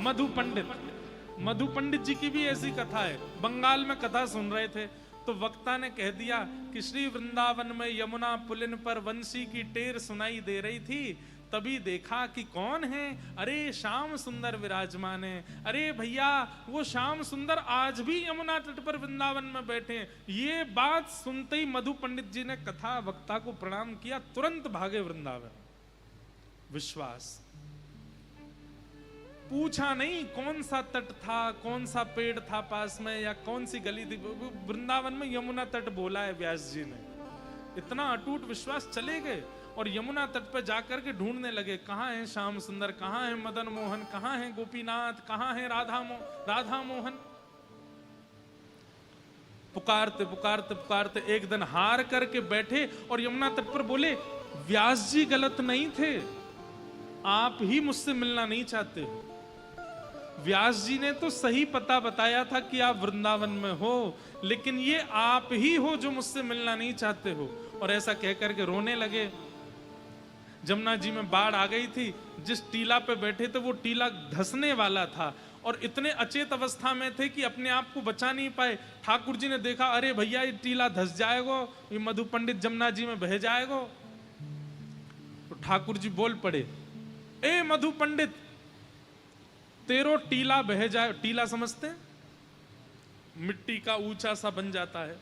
मधु पंडित, मधु पंडित जी की भी ऐसी कथा है। बंगाल में कथा सुन रहे थे तो वक्ता ने कह दिया कि श्री वृंदावन में यमुना पुलिन पर वंशी की टेर सुनाई दे रही थी, तभी देखा कि कौन है, अरे श्याम सुंदर विराजमान है। अरे भैया वो श्याम सुंदर आज भी यमुना तट पर वृंदावन में बैठे हैं। ये बात सुनते ही मधु पंडित जी ने कथा वक्ता को प्रणाम किया, तुरंत भागे वृंदावन। विश्वास, पूछा नहीं कौन सा तट था, कौन सा पेड़ था पास में, या कौन सी गली थी। वृंदावन में यमुना तट बोला है व्यास जी ने। इतना अटूट विश्वास, चले गए और यमुना तट पर जाकर के ढूंढने लगे, कहाँ है श्याम सुंदर, कहाँ है मदन मोहन, कहाँ है गोपीनाथ, कहाँ है राधा मोहन। पुकारते पुकारते पुकारते एक दिन हार करके बैठे और यमुना तट पर बोले, व्यास जी गलत नहीं थे, आप ही मुझसे मिलना नहीं चाहते हो। व्यास जी ने तो सही पता बताया था कि आप वृंदावन में हो, लेकिन ये आप ही हो जो मुझसे मिलना नहीं चाहते हो। और ऐसा कहकर के रोने लगे। जमुना जी में बाढ़ आ गई थी, जिस टीला पे बैठे थे वो टीला धंसने वाला था और इतने अचेत अवस्था में थे कि अपने आप को बचा नहीं पाए। ठाकुर जी ने देखा, अरे भैया ये टीला धंस जाएगा, ये मधु पंडित जमुना जी में बह जाएगा। तो ठाकुर जी बोल पड़े, ए मधु पंडित, तेरो टीला बह जाए। टीला समझते हैं, मिट्टी का ऊंचा सा बन जाता है।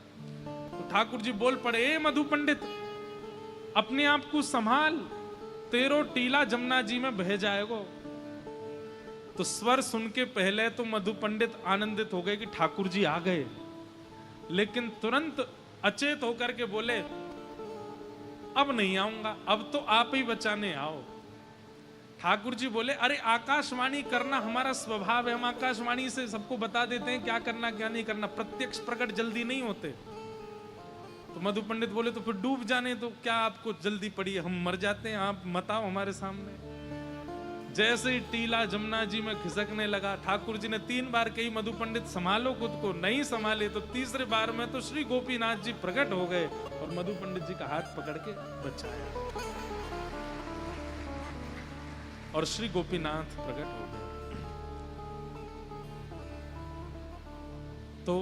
तो ठाकुर जी बोल पड़े, ए मधु पंडित, अपने आप को संभाल, तेरो टीला जमुना जी में बह जाएगा। तो स्वर सुन के पहले तो मधु पंडित आनंदित हो गए कि ठाकुर जी आ गए, लेकिन तुरंत अचेत होकर के बोले, अब नहीं आऊंगा, अब तो आप ही बचाने आओ। ठाकुर जी बोले, अरे आकाशवाणी करना हमारा स्वभाव है, हम आकाशवाणी से सबको बता देते हैं क्या करना क्या नहीं करना, प्रत्यक्ष प्रकट जल्दी नहीं होते। तो मधु पंडित बोले, तो फिर डूब जाने तो क्या आपको जल्दी पड़ी है, हम मर जाते हैं, आप मत आओ हमारे सामने। जैसे ही टीला जमुना जी में खिसकने लगा, ठाकुर जी ने 3 बार कही, मधु पंडित संभालो खुद को, नहीं संभाले तो तीसरे बार में तो श्री गोपीनाथ जी प्रकट हो गए और मधु पंडित जी का हाथ पकड़ के बचाया और श्री गोपीनाथ प्रकट हो गए। तो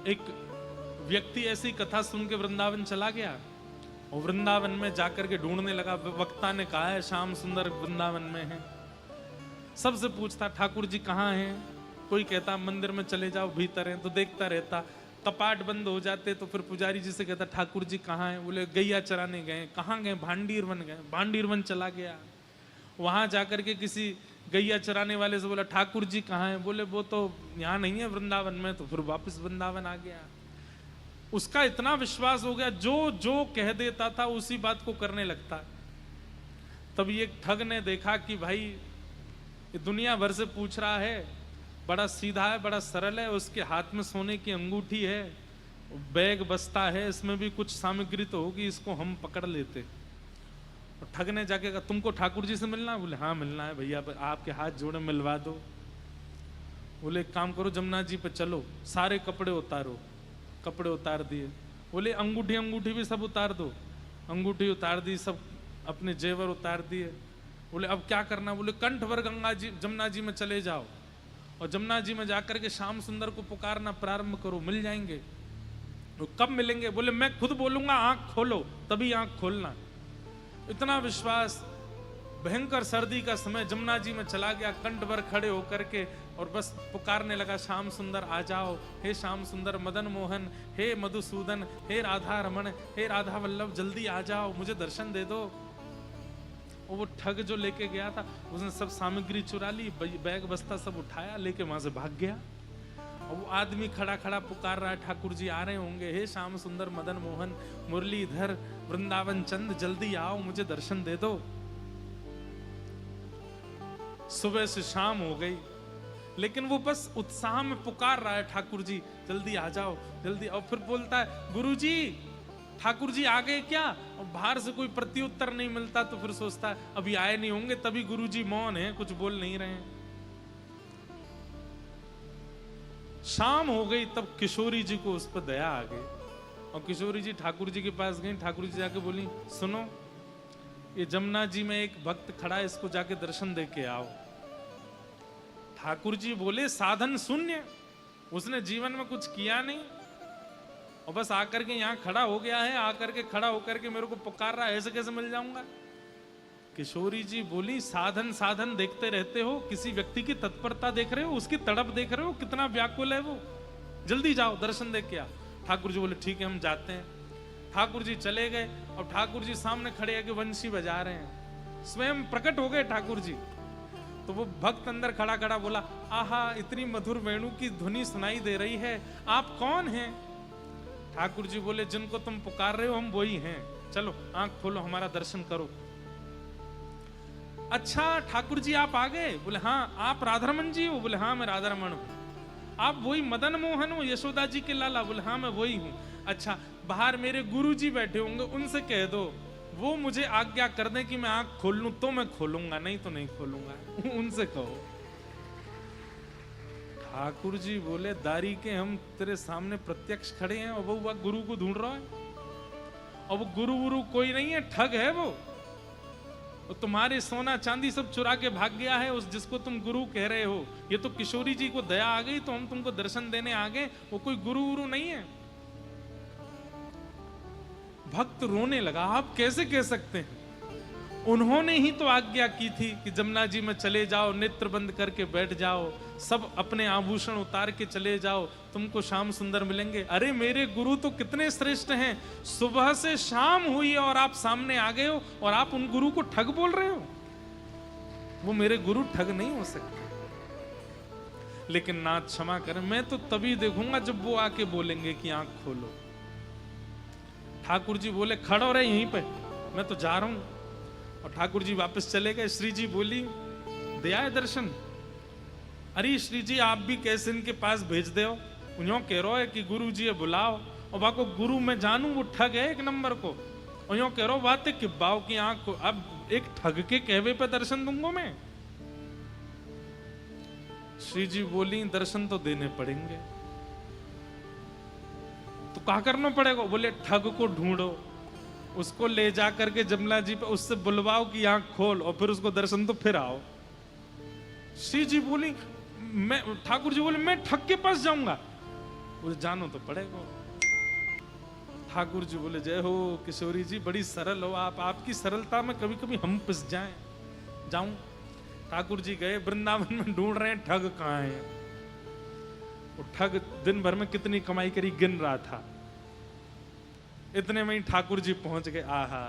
एक व्यक्ति ऐसी कथा सुन के वृंदावन चला गया और वृंदावन में जाकर के ढूंढने लगा। वक्ता ने कहा है श्याम सुंदर वृंदावन में है। सबसे पूछता, ठाकुर जी कहाँ हैं? कोई कहता मंदिर में चले जाओ, भीतर हैं। तो देखता रहता, कपाट बंद हो जाते तो फिर पुजारी जी से कहता, ठाकुर जी कहाँ हैं? बोले गैया चराने गए। कहाँ गए? भांडीर वन गए। भांडीर वन चला गया, वहां जाकर के किसी गैया चराने वाले से बोला, ठाकुर जी कहाँ हैं? बोले वो तो यहाँ नहीं है वृंदावन में। तो फिर वापस वृंदावन आ गया। उसका इतना विश्वास हो गया, जो जो कह देता था उसी बात को करने लगता। तब ये ठग ने देखा कि भाई ये दुनिया भर से पूछ रहा है, बड़ा सीधा है, बड़ा सरल है, उसके हाथ में सोने की अंगूठी है, बैग बस्ता है, इसमें भी कुछ सामग्री तो होगी, इसको हम पकड़ लेते। और ठग ने जाके कहा, तुमको ठाकुर जी से मिलना है? बोले हाँ मिलना है भैया, आपके हाथ जोड़े मिलवा दो। बोले एक काम करो, जमुना जी पे चलो, सारे कपड़े उतारो। कपड़े उतार दिए। बोले अंगूठी भी सब उतार दो। अंगूठी उतार दी, सब अपने जेवर उतार दिए। बोले अब क्या करना? बोले कंठ भर गंगा जी जमुना जी में चले जाओ और जमुना जी में जाकर के श्याम सुंदर को पुकारना प्रारंभ करो, मिल जाएंगे। तो कब मिलेंगे? बोले मैं खुद बोलूंगा आंख खोलो, तभी आंख खोलना। इतना विश्वास। भयंकर सर्दी का समय, जमुना जी में चला गया, कंठ भर खड़े होकर के और बस पुकारने लगा, श्याम सुंदर आ जाओ, हे श्याम सुंदर, मदन मोहन, हे मधुसूदन, हे राधा रमण, हे राधा वल्लभ, जल्दी आ जाओ, मुझे दर्शन दे दो। और वो ठग जो लेके गया था, उसने सब सामग्री चुरा ली, बैग बस्ता सब उठाया, लेके वहां से भाग गया। और वो आदमी खड़ा खड़ा पुकार रहा है, ठाकुर जी आ रहे होंगे, हे श्याम सुंदर, मदन मोहन, मुरलीधर, वृंदावन चंद, जल्दी आओ, मुझे दर्शन दे दो। सुबह से शाम हो गई, लेकिन वो बस उत्साह में पुकार रहा है, ठाकुर जी जल्दी आ जाओ, जल्दी। और फिर बोलता है, गुरुजी ठाकुर जी आ गए क्या? और बाहर से कोई प्रत्युत्तर नहीं मिलता, तो फिर सोचता है अभी आए नहीं होंगे, तभी गुरुजी मौन है, कुछ बोल नहीं रहे हैं। शाम हो गई, तब किशोरी जी को उस पर दया आ गई और किशोरी जी ठाकुर जी के पास गई। ठाकुर जी जाके बोली, सुनो, ये जमुना जी में एक भक्त खड़ा है, इसको जाके दर्शन दे के आओ। ठाकुर जी बोले साधन शून्य, उसने जीवन में कुछ किया नहीं और बस आकर के यहाँ खड़ा हो गया है, आकर के खड़ा होकर के मेरे को पुकार रहा है, ऐसे कैसे मिल जाऊंगा। किशोरी जी बोली साधन साधन देखते रहते हो, किसी व्यक्ति की तत्परता देख रहे हो, उसकी तड़प देख रहे हो, कितना व्याकुल है वो, जल्दी जाओ दर्शन देख के आओ। ठाकुर जी बोले ठीक है हम जाते हैं। ठाकुर जी चले गए और ठाकुर जी सामने खड़े हैं कि वंशी बजा रहे हैं, स्वयं प्रकट हो गए ठाकुर जी। तो वो भक्त अंदर खड़ा खड़ा बोला आहा इतनी मधुर वेणु की ध्वनि सुनाई दे रही है, आप कौन हैं। ठाकुर जी बोले जिनको तुम पुकार रहे हो हम वही हैं, चलो आंख खोलो हमारा दर्शन करो। अच्छा ठाकुर जी आप आ गए, बोले हाँ। आप राधारमण जी हो, बोले हाँ मैं राधारमण हूं। आप वही मदन मोहन हो, यशोदा जी के लाला, बोले हाँ मैं वही हूं। अच्छा बाहर मेरे गुरु जी बैठे होंगे, उनसे कह दो वो मुझे आज्ञा कर दें कि मैं आंख खोल लूं तो मैं खोलूंगा, नहीं तो नहीं खोलूंगा, उनसे कहो। ठाकुर जी बोले दारी के हम तेरे सामने प्रत्यक्ष खड़े हैं और वो गुरु को ढूंढ रहा है, और वो गुरु कोई नहीं है, ठग है वो तुम्हारे सोना चांदी सब चुरा के भाग गया है, उस जिसको तुम गुरु कह रहे हो। ये तो किशोरी जी को दया आ गई तो हम तुमको दर्शन देने आ गए, वो कोई गुरु नहीं है। भक्त रोने लगा, आप कैसे कह सकते हैं, उन्होंने ही तो आज्ञा की थी कि जमुना जी में चले जाओ, नेत्र बंद करके बैठ जाओ, सब अपने आभूषण उतार के चले जाओ, तुमको श्याम सुंदर मिलेंगे। अरे मेरे गुरु तो कितने श्रेष्ठ हैं, सुबह से शाम हुई और आप सामने आ गए हो और आप उन गुरु को ठग बोल रहे हो। वो मेरे गुरु ठग नहीं हो सकते। लेकिन नाथ क्षमा करें, मैं तो तभी देखूंगा जब वो आके बोलेंगे कि आंख खोलो। ठाकुर जी बोले खड़ो रहे यहीं पे, मैं तो जा रहा हूं। और ठाकुर जी वापस चले गए। श्री जी बोली दे आए दर्शन। अरे श्री जी आप भी कैसे इनके पास भेज दे हो, उन्हों कह रहा है कि गुरु जी बुलाओ, और बाको गुरु मैं जानू वो ठग है एक नंबर को, और यूं कह रहा बात है कि बाव की आंख को, अब एक ठग के कहवे पे दर्शन दूंगा मैं। श्री जी बोली दर्शन तो देने पड़ेंगे। तो क्या करना पड़ेगा, बोले ठग को ढूंढो, उसको ले जा करके जमुना जी पे उससे बुलवाओ कि आंख खोल, और फिर उसको दर्शन तो फिर आओ। श्री जी बोली मैं, ठाकुर जी बोले मैं ठग के पास जाऊंगा, बोले जानो तो पड़ेगा। ठाकुर जी बोले जय हो किशोरी जी, बड़ी सरल हो आप, आपकी सरलता में कभी कभी हम पिस जाऊं। ठाकुर जी गए वृंदावन में, ढूंढ रहे हैं ठग कहाँ है। वो ठग दिन भर में कितनी कमाई करी गिन रहा था, इतने में ही ठाकुर जी पहुंच गए। आहा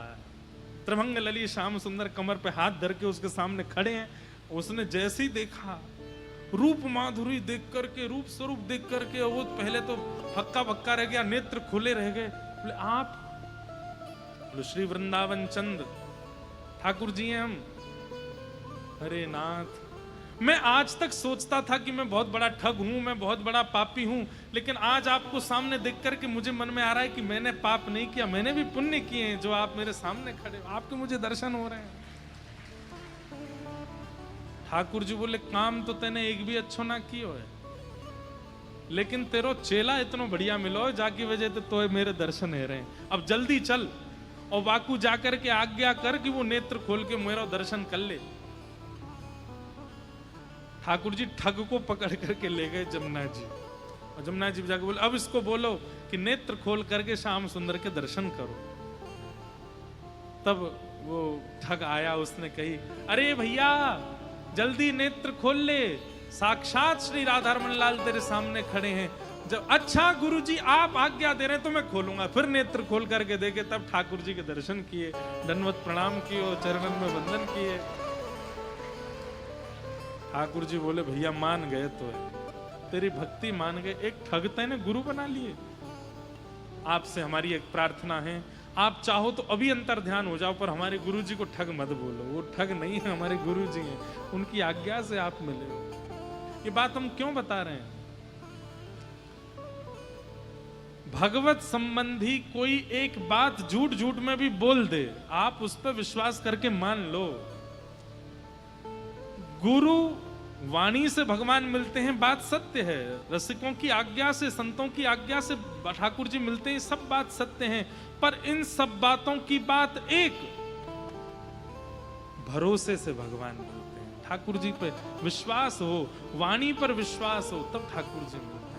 त्रिभंग लली श्याम सुंदर कमर पे हाथ धर के उसके सामने खड़े हैं। उसने जैसे ही देखा, रूप माधुरी देख करके, रूप स्वरूप देख करके वो पहले तो हक्का बक्का रह गया, नेत्र खुले रह गए। बोले आप, बोले श्री वृंदावन चंद ठाकुर जी हैं हम। अरे नाथ, मैं आज तक सोचता था कि मैं बहुत बड़ा ठग हूं, मैं बहुत बड़ा पापी हूं, लेकिन आज आपको सामने देख करके मुझे मन में आ रहा है कि मैंने पाप नहीं किया, मैंने भी पुण्य किए हैं, जो आप मेरे सामने खड़े हो, आपके मुझे दर्शन हो रहे हैं। ठाकुर जी बोले काम तो तेने एक भी अच्छो ना कियो है, लेकिन तेरो चेला इतना बढ़िया मिलो जाकी वजह से तो मेरे दर्शन है रहे। अब जल्दी चल और वाकू जाकर के आज्ञा कर कि वो नेत्र खोल के मेरा दर्शन कर ले। ठाकुर जी ठग को पकड़ करके ले गए जमुना जी, और जमुना जी जाके बोले अब इसको बोलो कि नेत्र खोल करके श्याम सुंदर के दर्शन करो। तब वो ठग आया, उसने कही अरे भैया जल्दी नेत्र खोल ले, साक्षात श्री राधारमण लाल तेरे सामने खड़े हैं। जब अच्छा गुरुजी आप आज्ञा दे रहे हैं तो मैं खोलूंगा। फिर नेत्र खोल करके देखे, तब ठाकुर जी के दर्शन किए, दंडवत प्रणाम किए और चरणन में वंदन किए। ठाकुर जी बोले भैया मान गए तो है, तेरी भक्ति मान गए, एक ठगते ने गुरु बना लिए। आपसे हमारी एक प्रार्थना है, आप चाहो तो अभी अंतर ध्यान हो जाओ, पर हमारे गुरु जी को ठग मत बोलो, वो ठग नहीं है, हमारे गुरु जी हैं, उनकी आज्ञा से आप मिले। ये बात हम क्यों बता रहे हैं? भगवत संबंधी कोई एक बात झूठ झूठ में भी बोल दे, आप उस पर विश्वास करके मान लो। गुरु वाणी से भगवान मिलते हैं, बात सत्य है। रसिकों की आज्ञा से, संतों की आज्ञा से ठाकुर जी मिलते हैं, सब बात सत्य है। पर इन सब बातों की बात एक, भरोसे से भगवान मिलते हैं। ठाकुर जी पे विश्वास हो, वाणी पर विश्वास हो, तब ठाकुर जी मिलते हैं।